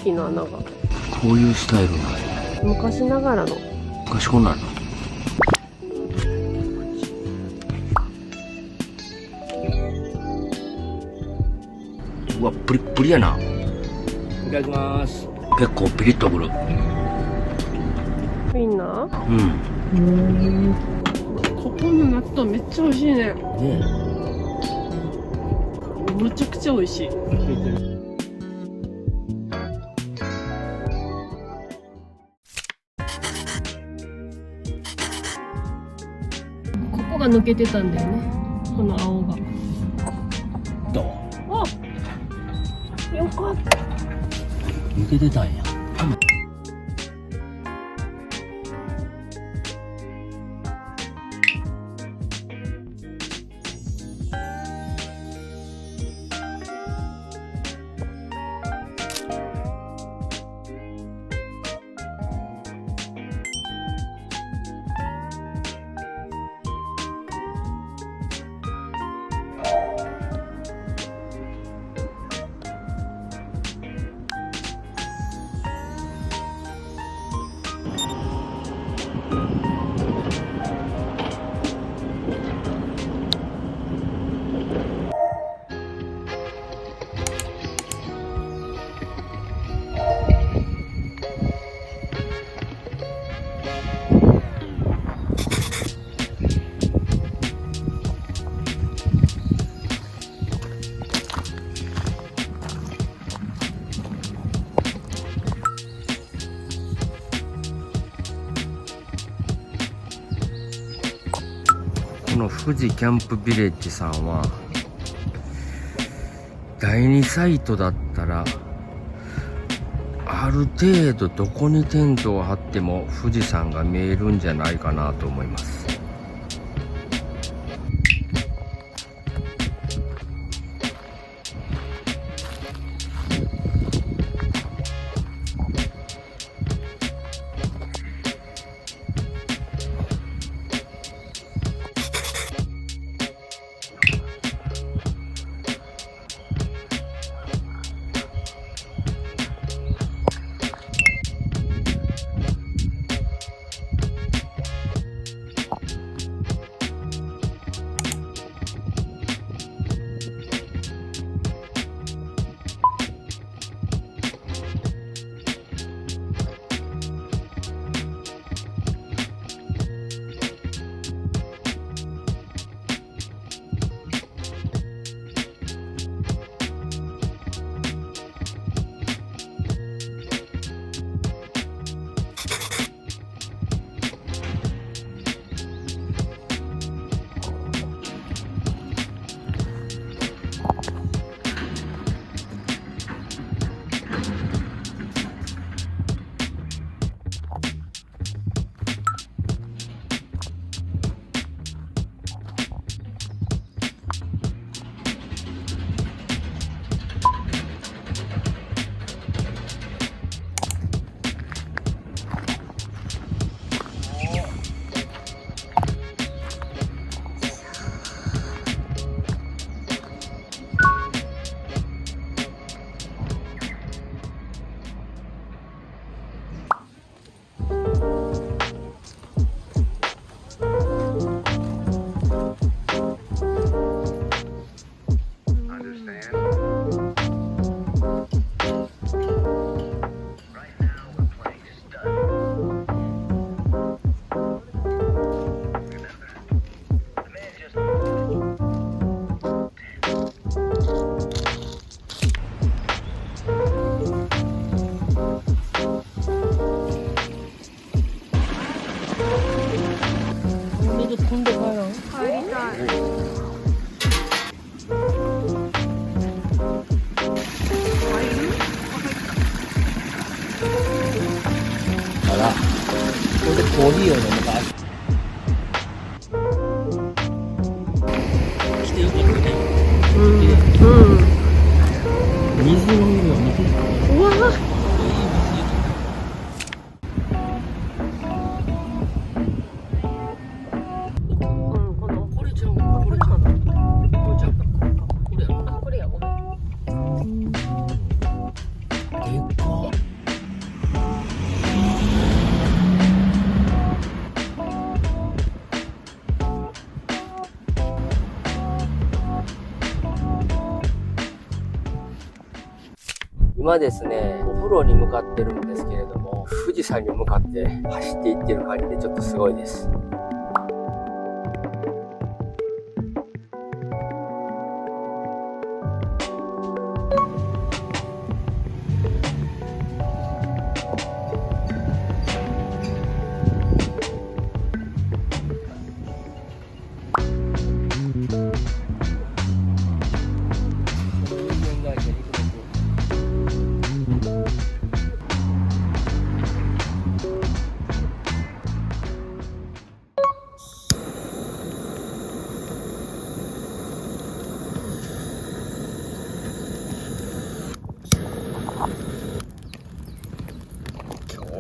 きの穴が。こういうスタイルなんや。昔ながらの。昔こんなんの。うわ、プリップリやな。いただきます。結構ピリッとくる。ウインナー？うん。ここの納豆めっちゃ美味しいね。ねむちゃくちゃ美味しい。ここが抜けてたんだよね。この青が。どう？あ、よかった。抜けてたんや。この富士キャンプビレッジさんは第2サイトだったらある程度どこにテントを張っても富士山が見えるんじゃないかなと思います。飛んで帰らん？帰りたい。あら、ここでコーヒーを飲むか。来てよかったね。水の色を見て。うわー。でっか。今ですね、お風呂に向かってるんですけれども、富士山に向かって走っていってる感じでちょっとすごいです。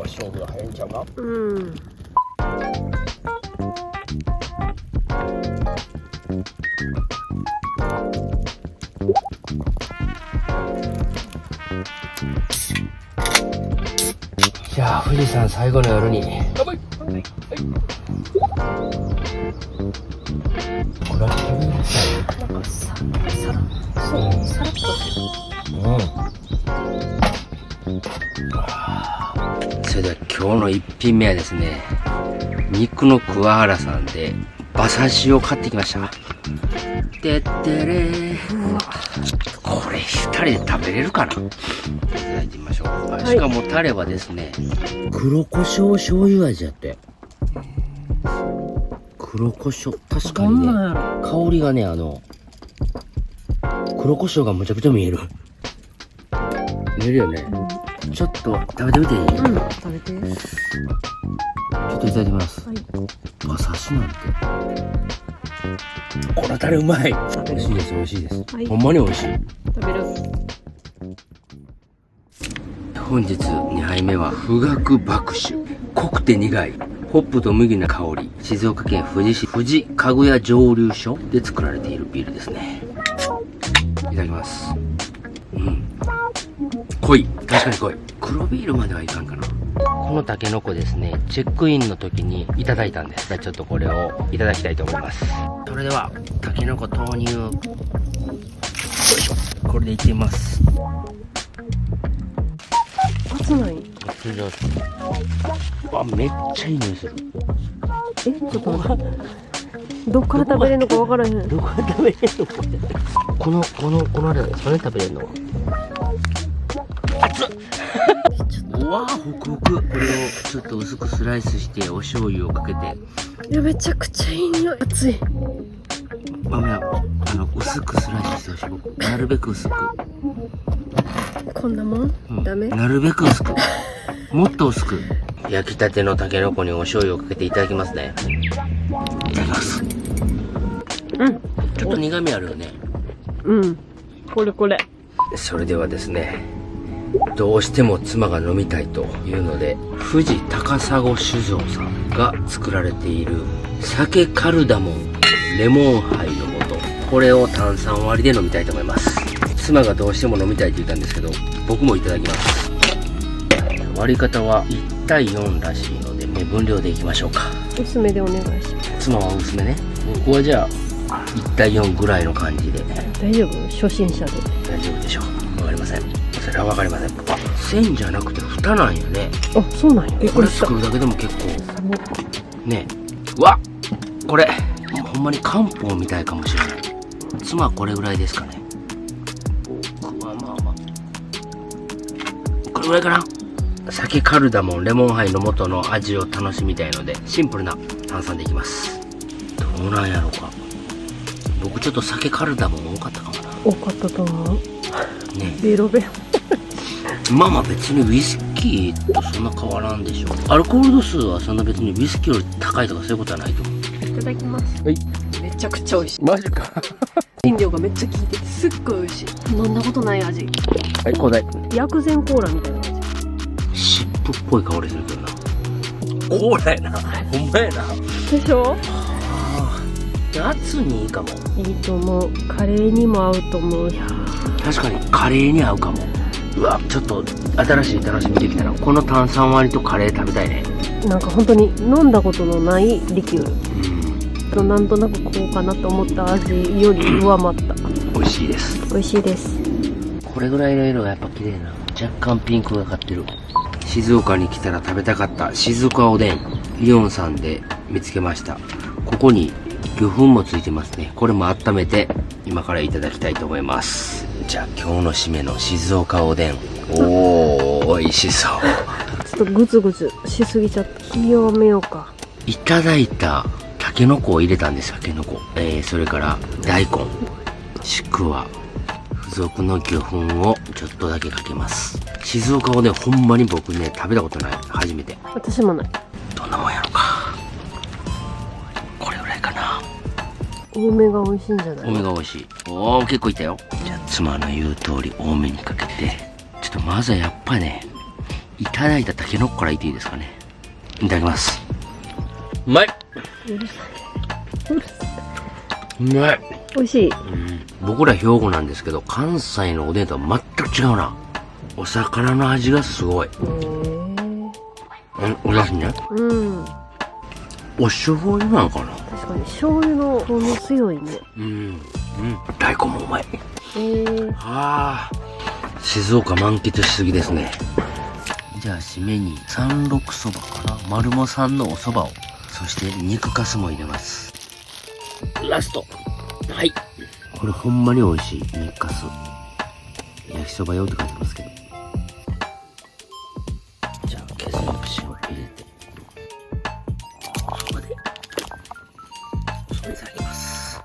勝負が早いんちゃうか。うん。じゃあ富士山最後の夜に。これは食べなさい。なんかさらっと。それでは今日の一品目はですね、肉の桑原さんで馬刺しを買ってきました。てってれー。これ2人で食べれるかな。いただいてみましょう。はい、しかもタレはですね、黒胡椒醤油味やって。黒胡椒、確かにね、香りがね、黒胡椒がむちゃくちゃ見える。見えるよね。ちょっと食べてみていい？うん、食べて。ちょっといただきます。はい。馬刺しなんて。このタレうまい。美味しいです、美味しいです。はい、ほんまに美味しい。食べる。本日2杯目は富岳爆酒。濃くて苦い。ホップと麦の香り。静岡県富士市富士かぐや蒸留所で作られているビールですね。いただきます。うん。濃い。確かに濃い。黒ビールまではいかんかな。このタケノコですね、チェックインの時にいただいたんです。ちょっとこれをいただきたいと思います。それでは、タケノコ投入。よいしょ。これでいってみます。熱ない？熱い。あ、めっちゃいい匂いする。ちょっと待って。どっから食べれるのか分からへん。どこから食べれるのか。このあれ、それ食べれるの。熱っ。うわー、ホクホク。これをちょっと薄くスライスしてお醤油をかけて。いや、めちゃくちゃいい匂い。熱い。ママや、薄くスライスしてほしい。僕なるべく薄く。こんなもん、うん、ダメ？なるべく薄く。もっと薄く。焼きたてのタケノコにお醤油をかけていただきますね。いただきます。うん。ちょっと苦味あるよね。うん。これ。それではですね、どうしても妻が飲みたいというので、富士高砂酒造さんが作られている酒カルダモンレモンハイの素、これを炭酸割りで飲みたいと思います。妻がどうしても飲みたいって言ったんですけど、僕もいただきます。割り方は1対4らしいので、分量でいきましょうか。薄めでお願いします。妻は薄めね。僕はじゃあ1対4ぐらいの感じで。大丈夫？初心者で大丈夫でしょう。わかりません。それはわかりません。あ、線じゃなくて蓋なんやね。あ、そうなんや。これ作るだけでも結構ね。うわっ、これほんまに漢方みたいかもしれない。妻はこれぐらいですかね。僕はまあこれぐらいかな。酒カルダモンレモンハイの素の味を楽しみたいので、シンプルな炭酸でいきます。どうなんやろうか。僕ちょっと酒カルダモン多かったかもな。多かったと思うね。ベロベロ。まあ別にウイスキーとそんな変わらんでしょう。アルコール度数はそんな別にウイスキーより高いとかそういうことはないと思う。いただきます。はい。めちゃくちゃ美味しい。マジか。飲料がめっちゃ効いててすっごい美味しい。飲んだことない味。はい、交代。薬膳コーラみたいな味。湿布っぽい香りするけどな。コーラやな。ほんまやな。でしょ？夏にいいかも。いいと思う。カレーにも合うと思う。いや確かにカレーに合うかも。うわ、ちょっと新しい楽しみできたな。この炭酸割りとカレー食べたいね。なんか本当に飲んだことのないリキュール。なんとなくこうかなと思った味より上回った。美味しいです。美味しいです。これぐらいの色がやっぱ綺麗な。若干ピンクがかってる。静岡に来たら食べたかった静岡おでん。イオンさんで見つけました。ここに魚粉もついてますね。これも温めて今からいただきたいと思います。じゃあ今日の締めの静岡おでん。おー、美味しそう。ちょっとグツグツしすぎちゃった。火弱めようか。いただいたタケノコを入れたんです。タケノコ。それから大根、ちくわ、付属の魚粉をちょっとだけかけます。静岡をね、ほんまに僕ね、食べたことない。初めて。私もない。どんなもんやろか。これぐらいかな。多めが美味しいんじゃない？多めが美味しい。おー、結構いったよ。じゃあ妻の言う通り多めにかけて、ちょっとまずはやっぱね、いただいたタケノコからいっていいですかね。いただきます。うまい。うるさい。うるさい。うまい。美味しい。僕ら兵庫なんですけど、関西のおでんとは全く違うな。お魚の味がすごい。おだしね。うん。お醤油なのかな。確かに醤油の風味強いね。大根もうまい。はあ、静岡満喫しすぎですね。じゃあ締めに三六そばかな。丸茂さんのお蕎麦を、そして肉かすも入れます。ラスト。はい。これほんまに美味しい肉かす。焼きそば用って書いてますけど。じゃあ削り節を入れて、そばでいただきます。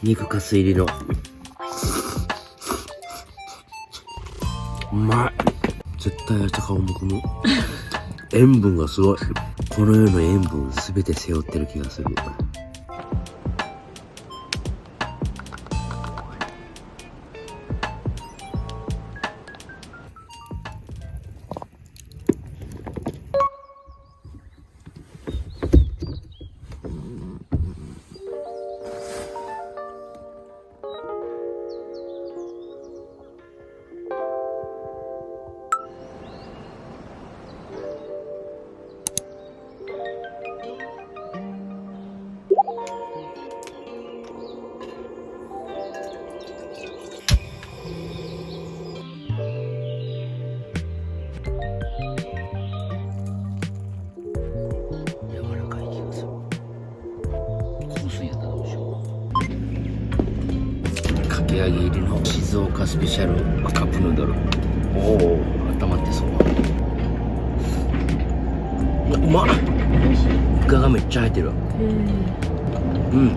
肉かす入りの、うまい。絶対明日顔むくむ。塩分がすごい。この世の塩分すべて背負ってる気がする。かき揚げ入りの静岡スペシャルカップヌードル。おお、温まってそう。うまっ。イカがめっちゃ入ってる。うん。